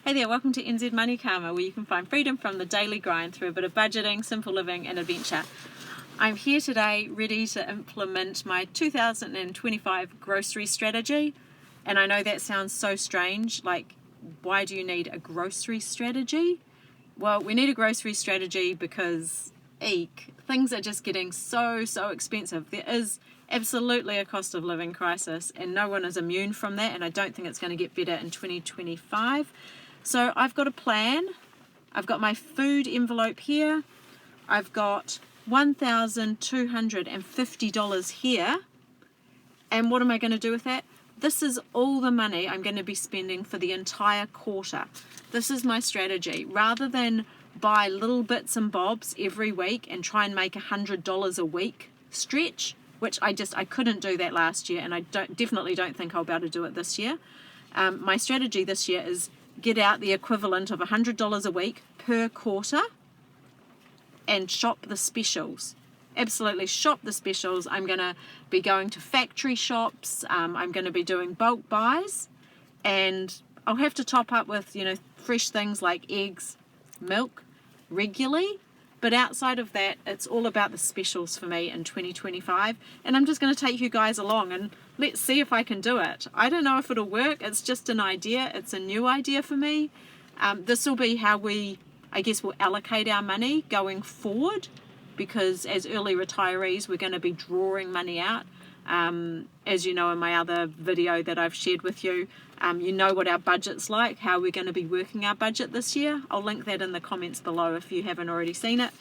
Hey there, welcome to NZ Money Karma, where you can find freedom from the daily grind through a bit of budgeting, simple living and adventure. I'm here today ready to implement my 2025 grocery strategy. And I know that sounds so strange, like why do you need a grocery strategy? Well, we need a grocery strategy because things are just getting so expensive. There is absolutely a cost of living crisis and no one is immune from that, and I don't think it's going to get better in 2025. So I've got a plan. I've got my food envelope here. I've got $1,250 here. And what am I going to do with that? This is all the money I'm going to be spending for the entire quarter. This is my strategy. Rather than buy little bits and bobs every week and try and make $100 a week stretch, which I couldn't do that last year, and I definitely don't think I'll be able to do it this year. My strategy this year is get out the equivalent of $100 a week per quarter and shop the specials. Absolutely shop the specials. I'm going to be going to factory shops. I'm going to be doing bulk buys, and I'll have to top up with, fresh things like eggs, milk regularly. But outside of that, it's all about the specials for me in 2025. And I'm just going to take you guys along and let's see if I can do it. I don't know if it'll work. It's just an idea. It's a new idea for me. This will be how we'll allocate our money going forward, because as early retirees, we're going to be drawing money out. As you know in my other video that I've shared with you, you know what our budget's like, how we're going to be working our budget this year. I'll link that in the comments below if you haven't already seen it.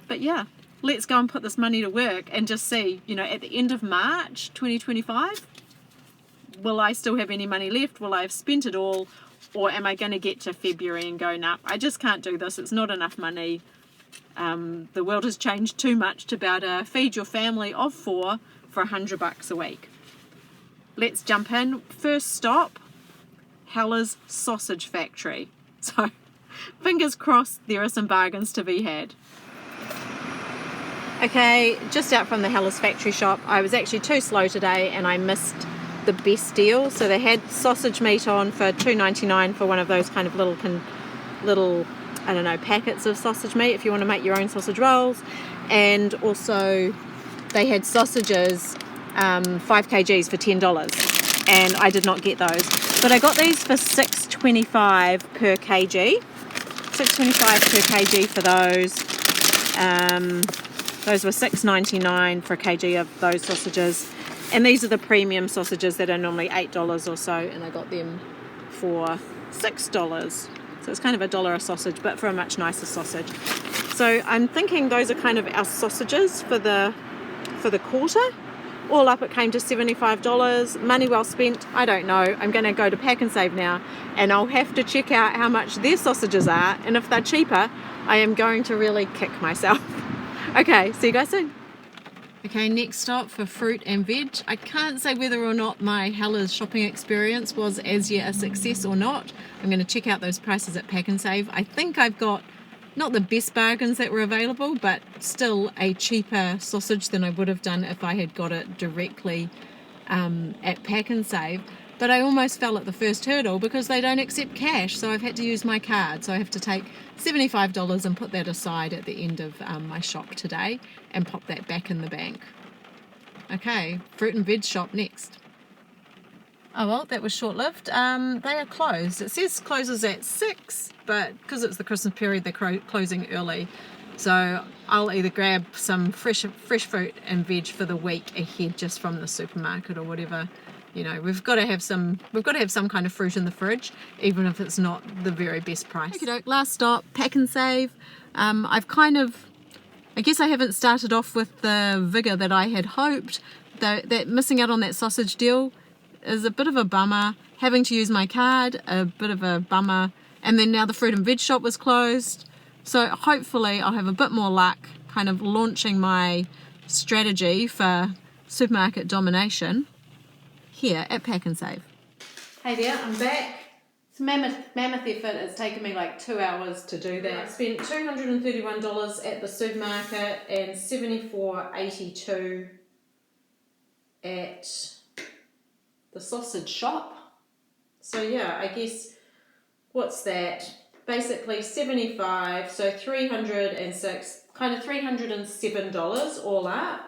But yeah, let's go and put this money to work and just see, at the end of March 2025, will I still have any money left? Will I have spent it all? Or am I going to get to February and go, nah, I just can't do this. It's not enough money. The world has changed too much to be able to feed your family of 4 for $100 a week. Let's jump in. First stop, Hella's Sausage Factory. So fingers crossed there are some bargains to be had. Okay, just out from the Hella's factory shop. I was actually too slow today and I missed the best deal. So they had sausage meat on for $2.99 for one of those kind of little packets of sausage meat if you want to make your own sausage rolls. And also they had sausages, 5 kgs for $10, and I did not get those. But I got these for $6.25 per kg. $6.25 per kg for those. Those were $6.99 for a kg of those sausages. And these are the premium sausages that are normally $8 or so, and I got them for $6. So it's kind of $1 a sausage, but for a much nicer sausage. So I'm thinking those are kind of our sausages for the quarter. All up it came to $75. Money well spent, I don't know. I'm going to go to Pack and Save now, and I'll have to check out how much their sausages are, and if they're cheaper, I am going to really kick myself. Okay, see you guys soon. Okay, next stop for fruit and veg. I can't say whether or not my Hella's shopping experience was as yet a success or not. I'm going to check out those prices at Pack and Save. I think I've got not the best bargains that were available, but still a cheaper sausage than I would have done if I had got it directly at Pack and Save. But I almost fell at the first hurdle because they don't accept cash, so I've had to use my card. So I have to take $75 and put that aside at the end of my shop today and pop that back in the bank. Okay, fruit and veg shop next. Oh well, that was short-lived. They are closed. It says closes at 6, but because it's the Christmas period, they're closing early. So I'll either grab some fresh fruit and veg for the week ahead just from the supermarket or whatever. We've got to have some kind of fruit in the fridge, even if it's not the very best price. Okay, last stop, Pack and Save. I guess I haven't started off with the vigour that I had hoped. That missing out on that sausage deal is a bit of a bummer. Having to use my card, a bit of a bummer. And then now the fruit and veg shop was closed. So hopefully I'll have a bit more luck kind of launching my strategy for supermarket domination here at Pack and Save. Hey there, I'm back. It's mammoth effort. It's taken me like 2 hours to do that. I spent $231 at the supermarket and $74.82 at the sausage shop. So yeah, I guess what's that? Basically 75, so 306, kind of $307 all up.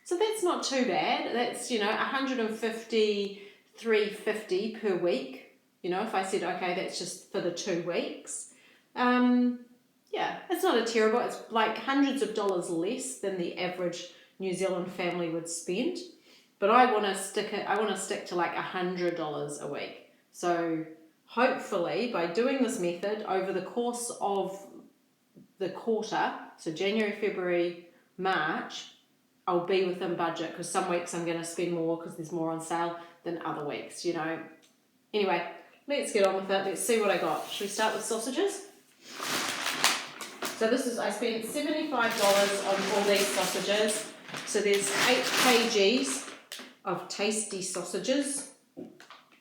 So that's not too bad. That's, you know, $153.50 per week. You know, if I said, okay, that's just for the 2 weeks. Yeah, it's not a terrible, it's like hundreds of dollars less than the average New Zealand family would spend. But I want to stick to like $100 a week. So hopefully by doing this method over the course of the quarter, so January, February, March, I'll be within budget, because some weeks I'm going to spend more because there's more on sale than other weeks, you know. Anyway, let's get on with it. Let's see what I got. Should we start with sausages? So I spent $75 on all these sausages. So there's 8 kgs of tasty sausages,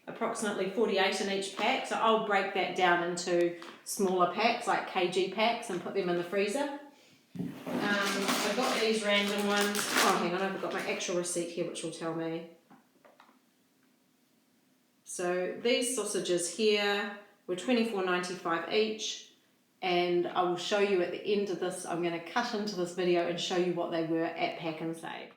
approximately 48 in each pack. So I'll break that down into smaller packs, like kg packs, and put them in the freezer. I've got these random ones. Oh, hang on, I've got my actual receipt here, which will tell me. So these sausages here were $24.95 each, and I will show you at the end of this. I'm going to cut into this video and show you what they were at Pack and Save.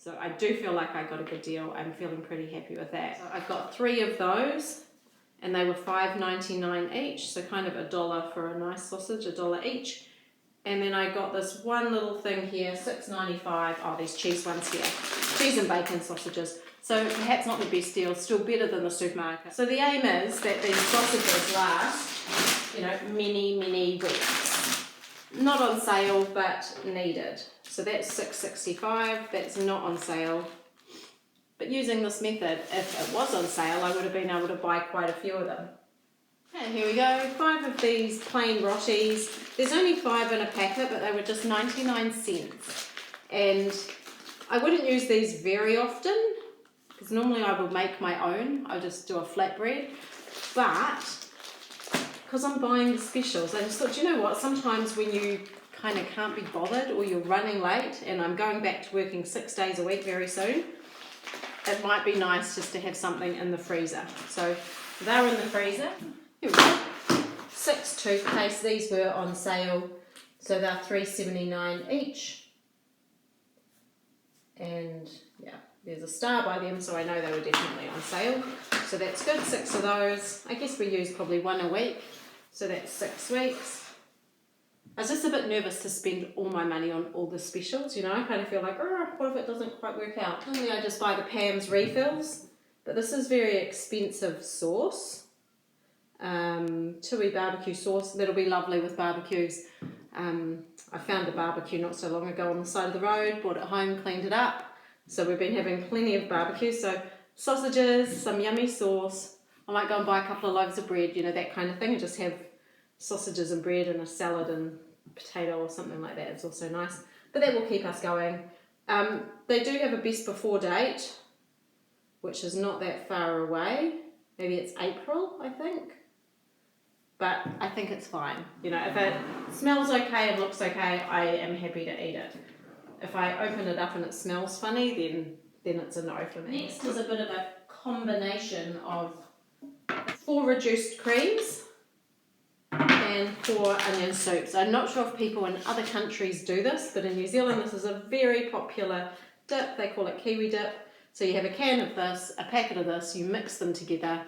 So I do feel like I got a good deal. I'm feeling pretty happy with that. So I've got 3 of those, and they were $5.99 each, so kind of $1 for a nice sausage, $1 each. And then I got this one little thing here, $6.95. Oh, these cheese ones here, cheese and bacon sausages. So perhaps not the best deal, still better than the supermarket. So the aim is that these sausages last, you know, many, many weeks. Not on sale, but needed. So that's $6.65. That's not on sale. But using this method, if it was on sale, I would have been able to buy quite a few of them. And here we go, 5 of these plain rotties. There's only 5 in a packet, but they were just 99 cents. And I wouldn't use these very often, because normally I would make my own. I just do a flatbread. But because I'm buying the specials, I just thought, you know what, sometimes when you kind of can't be bothered or you're running late, and I'm going back to working 6 days a week very soon, it might be nice just to have something in the freezer. So they're in the freezer. Here we go. 6 toothpaste. These were on sale, so they're $3.79 each. And yeah, there's a star by them, so I know they were definitely on sale. So that's good. 6 of those. I guess we use probably 1 a week, so that's 6 weeks. I was just a bit nervous to spend all my money on all the specials, you know. I kind of feel like, oh, what if it doesn't quite work out? Normally I just buy the Pam's refills, but this is very expensive sauce. Tui barbecue sauce, that'll be lovely with barbecues. I found a barbecue not so long ago on the side of the road, brought it home, cleaned it up. So we've been having plenty of barbecues. So sausages, some yummy sauce. I might go and buy a couple of loaves of bread, you know, that kind of thing, and just have sausages and bread and a salad and potato or something like that. It's also nice, but that will keep us going. They do have a best before date, which is not that far away. Maybe it's April, I think, but I think it's fine. You know, if it smells okay and looks okay, I am happy to eat it. If I open it up and it smells funny, then it's a no for me. Next is a bit of a combination of 4 reduced creams and 4 onion soups. I'm not sure if people in other countries do this, but in New Zealand this is a very popular dip. They call it kiwi dip. So you have a can of this, a packet of this, you mix them together,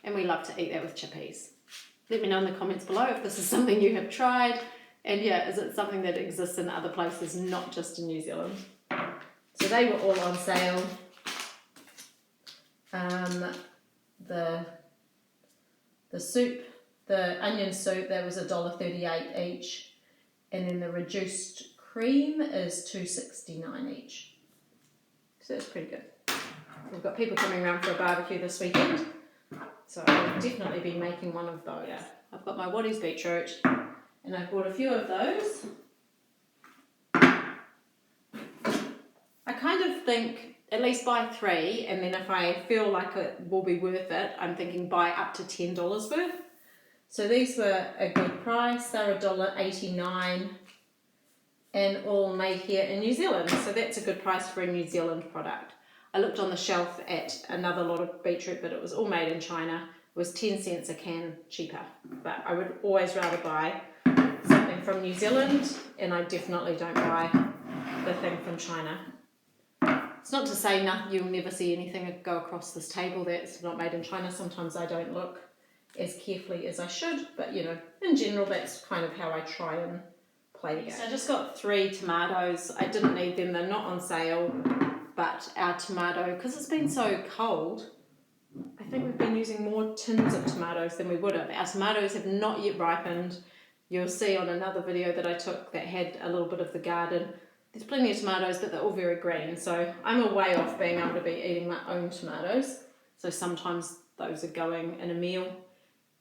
and we love to eat that with chippies. Let me know in the comments below if this is something you have tried, and yeah, is it something that exists in other places, not just in New Zealand. So they were all on sale. The soup, the onion soup, that was $1.38 each, and then the reduced cream is $2.69 each. So that's pretty good. We've got people coming around for a barbecue this weekend, so I'll definitely be making one of those. Yeah. I've got my Waddy's beetroot, and I've bought a few of those. think at least buy 3, and then if I feel like it will be worth it, I'm thinking buy up to $10 worth. So these were a good price. They're $1.89 and all made here in New Zealand. So that's a good price for a New Zealand product. I looked on the shelf at another lot of beetroot, but it was all made in China. It was 10 cents a can cheaper. But I would always rather buy something from New Zealand, and I definitely don't buy the thing from China. It's not to say you'll never see anything go across this table that's not made in China. Sometimes I don't look as carefully as I should, but you know, in general, that's kind of how I try and play the game. So I just got 3 tomatoes. I didn't need them, they're not on sale, but our tomato, because it's been so cold, I think we've been using more tins of tomatoes than we would have. Our tomatoes have not yet ripened. You'll see on another video that I took that had a little bit of the garden. There's plenty of tomatoes, but they're all very green, so I'm a way off being able to be eating my own tomatoes. So sometimes those are going in a meal.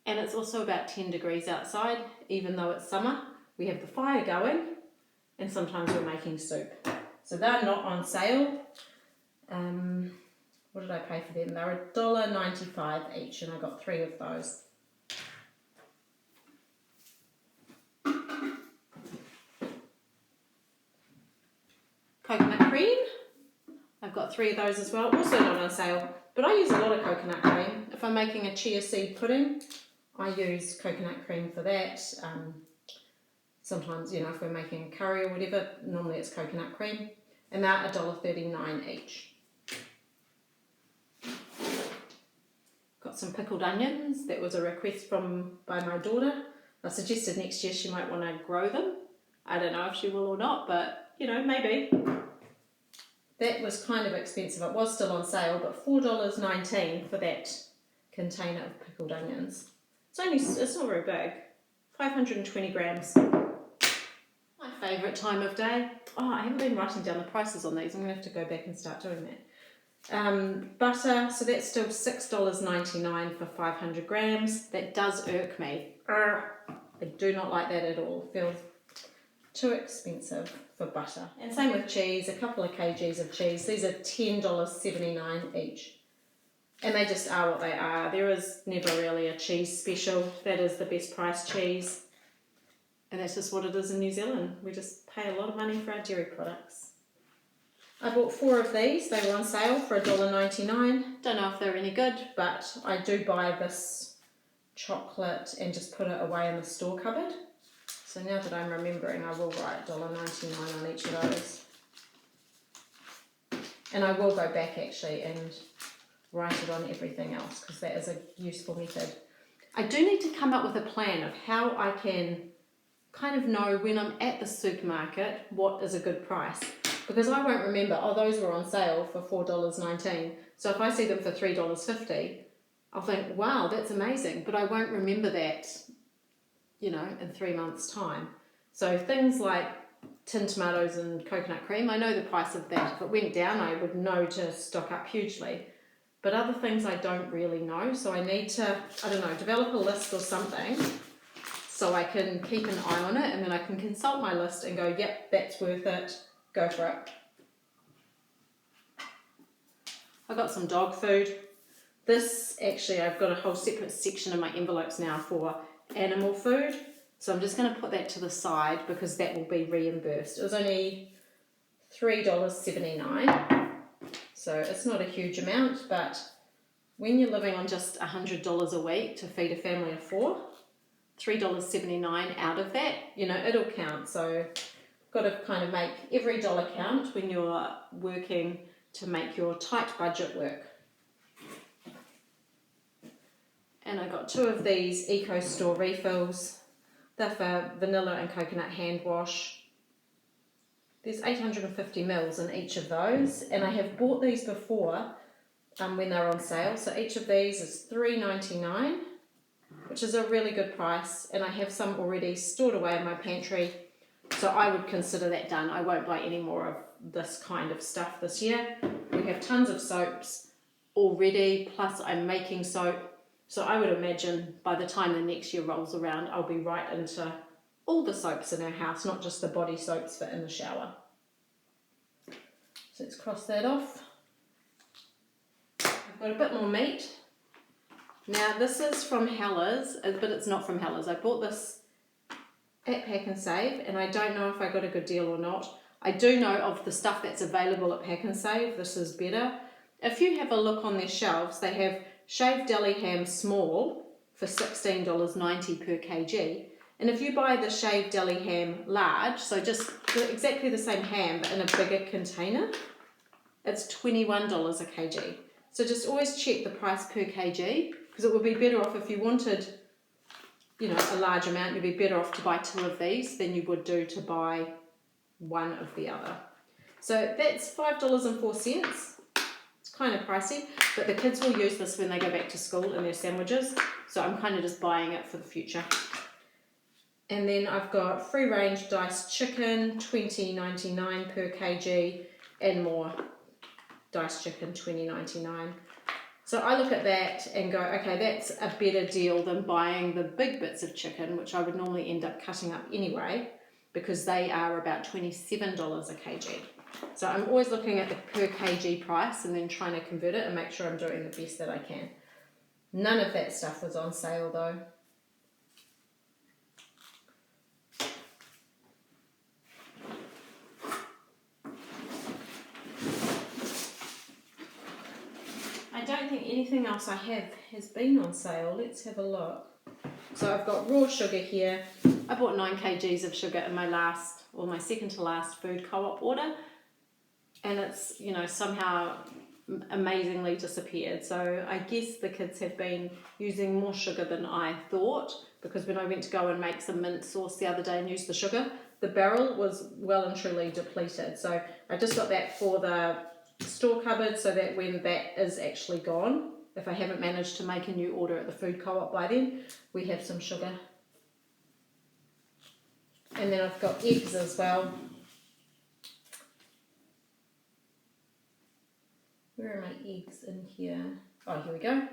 And it's also about 10 degrees outside, even though it's summer. We have the fire going, and sometimes we're making soup. So they're not on sale. What did I pay for them? They're $1.95 each, and I got 3 of those. Coconut cream. I've got 3 of those as well. Also not on sale, but I use a lot of coconut cream. If I'm making a chia seed pudding, I use coconut cream for that. Sometimes, you know, if we're making curry or whatever, normally it's coconut cream. And they're $1.39 each. Got some pickled onions. That was a request by my daughter. I suggested next year she might want to grow them. I don't know if she will or not, but, you know, maybe. That was kind of expensive. It was still on sale, but $4.19 for that container of pickled onions. It's not very big. 520 grams. My favourite time of day. Oh, I haven't been writing down the prices on these. I'm going to have to go back and start doing that. Butter, so that's still $6.99 for 500 grams. That does irk me. I do not like that at all. It feels too expensive for butter. And same with cheese, a couple of kgs of cheese. These are $10.79 each. And they just are what they are. There is never really a cheese special. That is the best price cheese. And that's just what it is in New Zealand. We just pay a lot of money for our dairy products. I bought 4 of these. They were on sale for $1.99. Don't know if they're any good, but I do buy this chocolate and just put it away in the store cupboard. So now that I'm remembering, I will write $1.99 on each of those. And I will go back actually and write it on everything else, because that is a useful method. I do need to come up with a plan of how I can kind of know when I'm at the supermarket what is a good price, because I won't remember, oh, those were on sale for $4.19, so if I see them for $3.50, I'll think, wow, that's amazing, but I won't remember that, you know, in 3 months' time. So things like tin tomatoes and coconut cream, I know the price of that. If it went down, I would know to stock up hugely. But other things I don't really know, so I need to, I don't know, develop a list or something so I can keep an eye on it, and then I can consult my list and go, yep, that's worth it, go for it. I got some dog food. This, actually, I've got a whole separate section in my envelopes now for animal food, so I'm just going to put that to the side because that will be reimbursed. It was only $3.79. So it's not a huge amount, but when you're living on just $100 a week to feed a family of 4, $3.79 out of that, you know, it'll count. So got to kind of make every dollar count when you're working to make your tight budget work. And I got 2 of these Eco Store refills. They're for vanilla and coconut hand wash. There's 850 mils in each of those, and I have bought these before when they're on sale. So each of these is $3.99, which is a really good price, and I have some already stored away in my pantry, so I would consider that done. I won't buy any more of this kind of stuff this year. We have tons of soaps already, plus I'm making soap, so I would imagine by the time the next year rolls around, I'll be right into all the soaps in our house, not just the body soaps for in the shower. So let's cross that off. I've got a bit more meat. Now this is from Hella's, but it's not from Hella's. I bought this at Pack and Save, and I don't know if I got a good deal or not. I do know of the stuff that's available at Pack and Save. This is better. If you have a look on their shelves, they have shaved deli ham small for $16.90 per kg. And if you buy the shaved deli ham large, so just exactly the same ham but in a bigger container, it's $21 a kg. So just always check the price per kg, because it would be better off if you wanted, you know, a large amount, you'd be better off to buy 2 of these than you would do to buy 1 of the other. So that's $5.04. It's kind of pricey, but the kids will use this when they go back to school in their sandwiches, so I'm kind of just buying it for the future. And then I've got free range diced chicken, $20.99 per kg, and more diced chicken, $20.99. So I look at that and go, okay, that's a better deal than buying the big bits of chicken, which I would normally end up cutting up anyway, because they are about $27 a kg. So I'm always looking at the per kg price and then trying to convert it and make sure I'm doing the best that I can. None of that stuff was on sale though. I don't think anything else I have has been on sale. Let's have a look. So I've got raw sugar here. I bought 9 kgs of sugar in my second to last food co-op order, and it's, you know, somehow amazingly disappeared. So I guess the kids have been using more sugar than I thought, because when I went to go and make some mint sauce the other day and use the sugar, the barrel was well and truly depleted. So I just got that for the store cupboard, so that when that is actually gone, if I haven't managed to make a new order at the food co-op by then, we have some sugar. And then I've got eggs as well. Where are my eggs in here? Oh, here we go.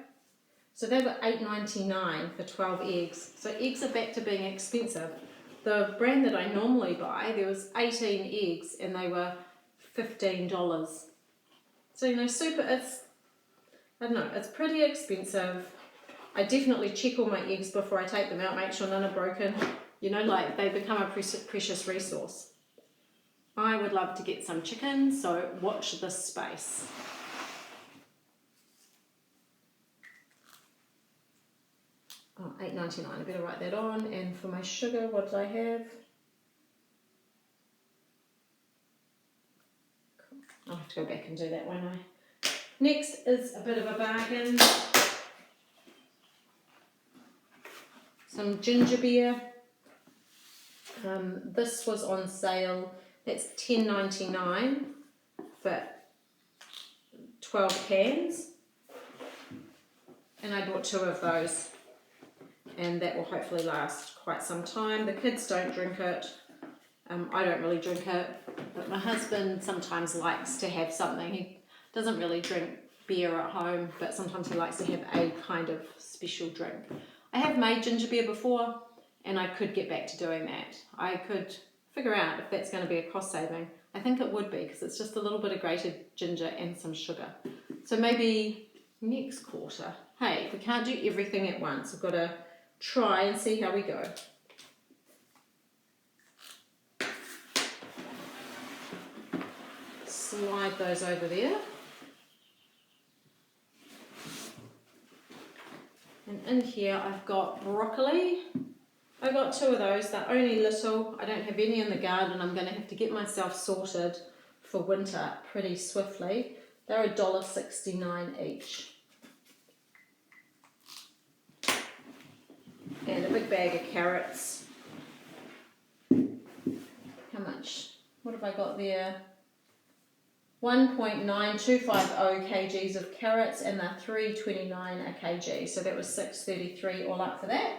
So they were $8.99 for 12 eggs. So eggs are back to being expensive. The brand that I normally buy, there was 18 eggs and they were $15. So, you know, I don't know, it's pretty expensive. I definitely check all my eggs before I take them out, make sure none are broken. You know, like, they become a precious resource. I would love to get some chicken, so watch this space. Oh, $8.99, I better write that on. And for my sugar, what did I have? Cool. I'll have to go back and do that, won't I? Next is a bit of a bargain. Some ginger beer. This was on sale. That's $10.99 for 12 cans. And I bought 2 of those. And that will hopefully last quite some time. The kids don't drink it. I don't really drink it. But my husband sometimes likes to have something. He doesn't really drink beer at home, but sometimes he likes to have a kind of special drink. I have made ginger beer before, and I could get back to doing that. I could figure out if that's going to be a cost saving. I think it would be, because it's just a little bit of grated ginger and some sugar. So maybe next quarter. Hey, we can't do everything at once. We've got to try and see how we go. Slide those over there. And in here I've got broccoli. I got 2 of those. They're only little. I don't have any in the garden. I'm going to have to get myself sorted for winter pretty swiftly. They're $1.69 each. And a big bag of carrots. How much? What have I got there? 1.9250 kgs of carrots, and they're $3.29 a kg. So that was $6.33 all up for that.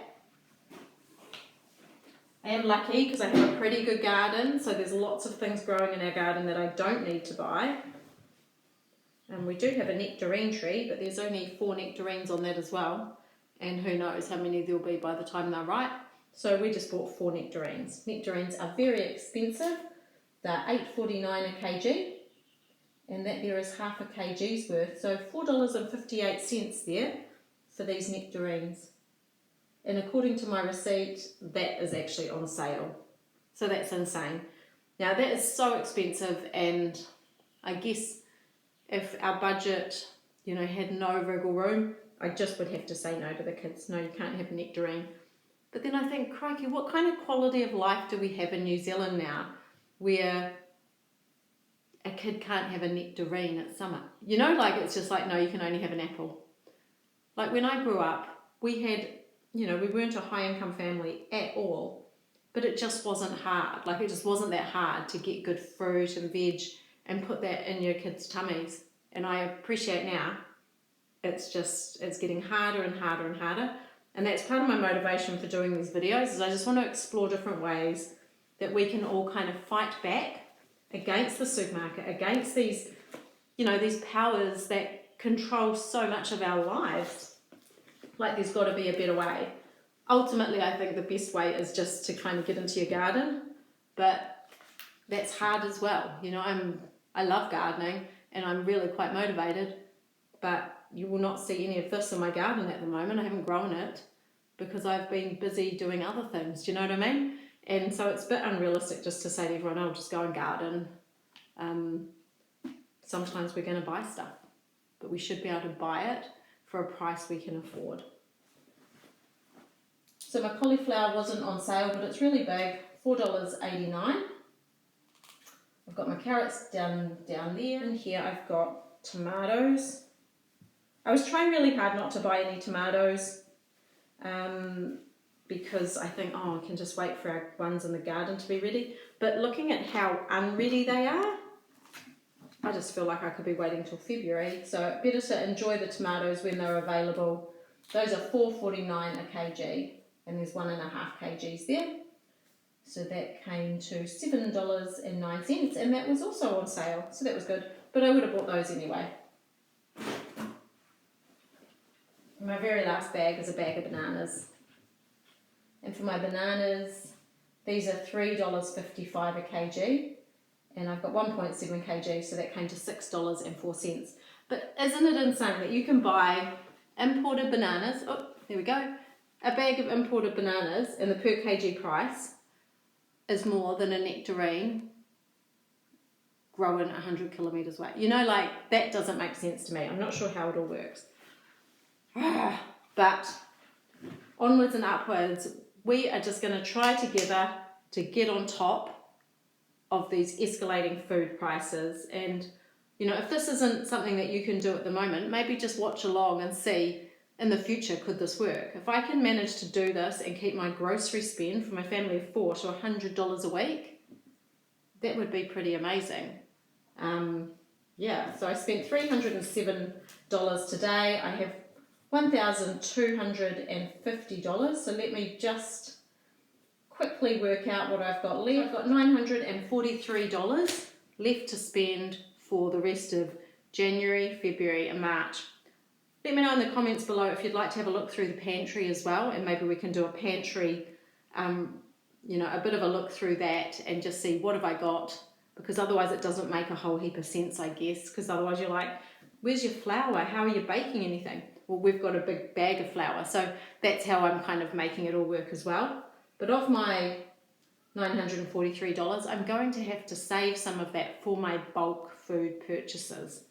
I am lucky because I have a pretty good garden, so there's lots of things growing in our garden that I don't need to buy. And we do have a nectarine tree, but there's only 4 nectarines on that as well. And who knows how many there'll be by the time they're ripe. So we just bought 4 nectarines. Nectarines are very expensive. They're $8.49 a kg. and that there is half a kg's worth, so $4.58 there for these nectarines. And according to my receipt, that is actually on sale. So that's insane. Now that is so expensive, and I guess if our budget, you know, had no wriggle room, I just would have to say no to the kids. No, you can't have nectarine. But then I think, crikey, what kind of quality of life do we have in New Zealand now where a kid can't have a nectarine at summer? You know, like it's just like, no, you can only have an apple. Like when I grew up, we had, you know, we weren't a high income family at all, but it just wasn't hard. Like it just wasn't that hard to get good fruit and veg and put that in your kids' tummies. And I appreciate now, it's getting harder and harder and harder. And that's part of my motivation for doing these videos, is I just want to explore different ways that we can all kind of fight back against the supermarket, against these, you know, these powers that control so much of our lives. Like there's got to be a better way. Ultimately, I think the best way is just to kind of get into your garden, but that's hard as well. You know, I love gardening and I'm really quite motivated, but you will not see any of this in my garden at the moment. I haven't grown it because I've been busy doing other things. Do you know what I mean? And so it's a bit unrealistic just to say to everyone, "Oh, just go and garden." Sometimes we're going to buy stuff, but we should be able to buy it for a price we can afford. So my cauliflower wasn't on sale, but it's really big, $4.89. I've got my carrots down there, and here I've got tomatoes. I was trying really hard not to buy any tomatoes because I think, oh, I can just wait for our ones in the garden to be ready. But looking at how unready they are, I just feel like I could be waiting till February. So better to enjoy the tomatoes when they're available. Those are $4.49 a kg, and there's 1.5 kgs there. So that came to $7.09, and that was also on sale, so that was good. But I would have bought those anyway. My very last bag is a bag of bananas. And for my bananas, these are $3.55 a kg. And I've got 1.7 kg, so that came to $6.04. But isn't it insane that you can buy imported bananas, oh, there we go, a bag of imported bananas, and the per kg price is more than a nectarine growing 100 kilometres away. You know, like, that doesn't make sense to me. I'm not sure how it all works. But onwards and upwards, we are just going to try together to get on top of these escalating food prices. And, you know, if this isn't something that you can do at the moment, maybe just watch along and see in the future, could this work? If I can manage to do this and keep my grocery spend for my family of 4 to $100 a week, that would be pretty amazing. Yeah, so I spent $307 today. I have $1,250, so let me just quickly work out what I've got left. I've got $943 left to spend for the rest of January, February and March. Let me know in the comments below if you'd like to have a look through the pantry as well, and maybe we can do a pantry, you know, a bit of a look through that and just see what have I got, because otherwise it doesn't make a whole heap of sense, I guess, because otherwise you're like, where's your flour? How are you baking anything? Well, we've got a big bag of flour, so that's how I'm kind of making it all work as well. But of my $943, I'm going to have to save some of that for my bulk food purchases.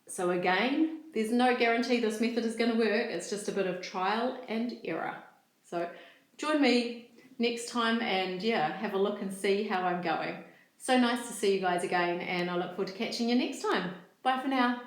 So again, there's no guarantee this method is going to work. It's just a bit of trial and error. So join me next time and yeah, have a look and see how I'm going. So nice to see you guys again, and I look forward to catching you next time. Bye for now.